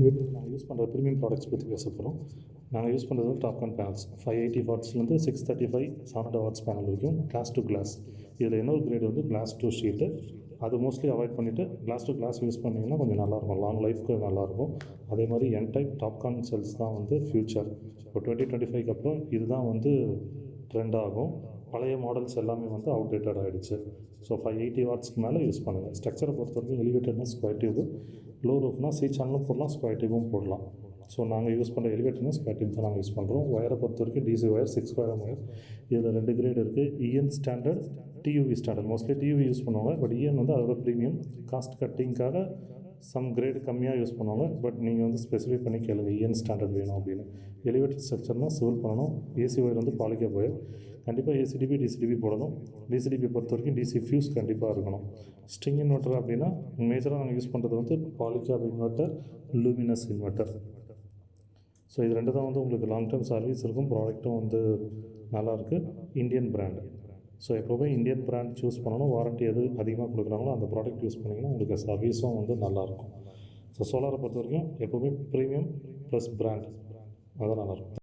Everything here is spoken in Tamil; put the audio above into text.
வீடியோவில் நாங்கள் யூஸ் பண்ணுற ப்ரீமியம் ப்ராடக்ட்ஸ் பற்றி பேச போகிறோம். நாங்கள் யூஸ் பண்ணுறது டாப்கான் பேனல்ஸ் 580 வாட்ஸ்லேருந்து 635 700 வாட்ஸ் பேனல் வரைக்கும் கிளாஸ் டு கிளாஸ். இதில் இன்னொரு கிரேட் வந்து கிளாஸ் டு ஷீட்டு. அது மோஸ்ட்லி அவாய்ட் பண்ணிவிட்டு கிளாஸ் டு கிளாஸ் யூஸ் பண்ணிங்கன்னா கொஞ்சம் நல்லாயிருக்கும், லாங் லைஃப்க்கு நல்லாயிருக்கும். அதே மாதிரி என் டைப் டாப்கான் செல்ஸ் தான் வந்து ஃப்யூச்சர். இப்போ 2025க்கு அப்புறம் இதுதான் வந்து ட்ரெண்ட் ஆகும். பழைய மாடல்ஸ் எல்லாமே வந்து அவுடேட்டட் ஆகிடுச்சு. ஸோ 580 வாட்ஸ்க்கு மேலே யூஸ் பண்ணுங்கள். ஸ்ட்ரக்சரை பொறுத்த வரைக்கும் எலிவேட்டட்னா ஸ்கொயர் டியூபு, லோ ரூஃப்னா சி சேனலும் போடலாம், ஸ்கொயர் டியூபும் போடலாம். ஸோ நாங்கள் யூஸ் பண்ணுற எலிவேட்டர்னா ஸ்கொயர் டியூப் தான் நாங்கள் யூஸ் பண்ணுறோம். ஒயரை பொறுத்த வரைக்கும் டிசி ஒயர், 6 ஒயர் ஒயர். இதில் 2 கிரேட் இருக்குது, இஎன் standard, TUV standard. Mostly TUV use பண்ணுவாங்க, பட் இஎன் வந்து அதோட ப்ரீமியம். காஸ்ட் கட்டிங்காக சம் கிரேடு கம்மியாக யூஸ் பண்ணுவாங்க, பட் நீங்கள் வந்து ஸ்பெசிஃபை பண்ணி கேளுங்க இஎன் ஸ்டாண்டர்ட் வேணும் அப்படின்னு. எலிவேட்டர் ஸ்ட்ரக்சர்னால் சிவில் பண்ணணும். ஏசி ஒயர் வந்து பாலிகேப் ஒயர். கண்டிப்பாக ஏசிடிபி டிசிடிபி போடணும். டிசிடிபி பொறுத்த வரைக்கும் டிசி ஃபியூஸ் கண்டிப்பாக இருக்கணும். ஸ்ட்ரிங் இன்வெர்ட்டர் அப்படின்னா மேஜராக நாங்கள் யூஸ் பண்ணுறது வந்து Polycab inverter, luminous inverter. So இது 2 தான் வந்து உங்களுக்கு லாங் டேர்ம் சர்வீஸ் இருக்கும். ப்ராடக்ட்டும் வந்து நல்லாயிருக்கு. Indian brand. ஸோ எப்போவுமே இந்தியன் பிராண்ட் சூஸ் பண்ணணும். வாரண்ட்டி எது அதிகமாக கொடுக்குறாங்களோ அந்த ப்ராடக்ட் யூஸ் பண்ணிங்கன்னா உங்களுக்கு சர்வீஸும் வந்து நல்லாயிருக்கும். ஸோ சோலாரை பொறுத்த வரைக்கும் எப்போவுமே ப்ரீமியம் ப்ளஸ் பிராண்ட், அதுதான் நல்லாயிருக்கும்.